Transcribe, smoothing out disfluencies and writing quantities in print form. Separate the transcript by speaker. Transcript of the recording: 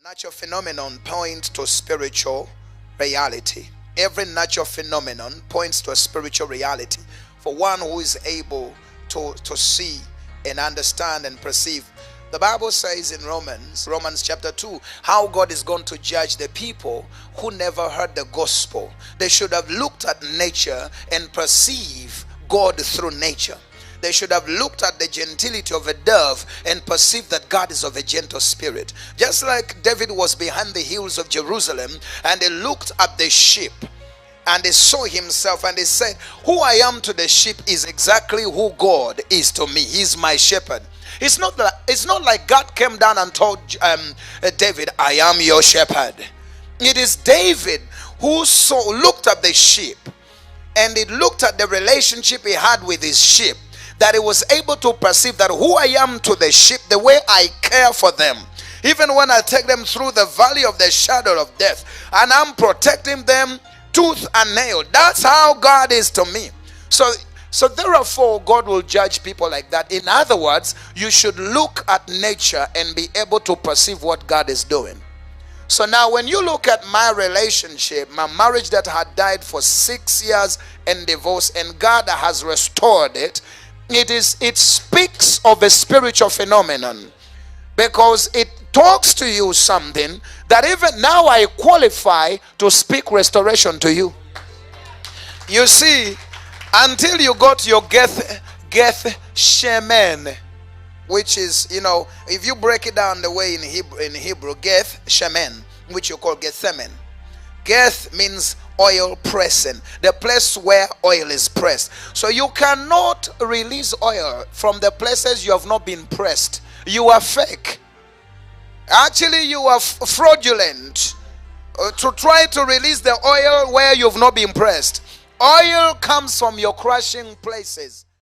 Speaker 1: Natural phenomenon points to spiritual reality. Every natural phenomenon points to a spiritual reality for one who is able to see and understand and perceive. The Bible says in Romans chapter 2, how God is going to judge the people who never heard the gospel. They should have looked at nature and perceive God through nature. They should have looked at the gentility of a dove and perceived that God is of a gentle spirit. Just like David was behind the hills of Jerusalem and he looked at the sheep and he saw himself and he said, who I am to the sheep is exactly who God is to me. He's my shepherd. It's not like God came down and told David, I am your shepherd. It is David who looked at the sheep and he looked at the relationship he had with his sheep, that he was able to perceive that who I am to the sheep, the way I care for them, even when I take them through the valley of the shadow of death and I'm protecting them tooth and nail. That's how God is to me. So therefore God will judge people like that. In other words, you should look at nature and be able to perceive what God is doing. So now when you look at my relationship, my marriage that had died for 6 years and divorce, and God has restored it, it speaks of a spiritual phenomenon, because it talks to you something that even now I qualify to speak restoration to you. You see, until you got your Geth Shemen, which is, if you break it down the way in Hebrew, Geth Shemen, which you call Gethsemane. Geth means oil pressing, the place where oil is pressed. So you cannot release oil from the places you have not been pressed. You are fake. Actually, you are fraudulent to try to release the oil where you've not been pressed. Oil comes from your crushing places.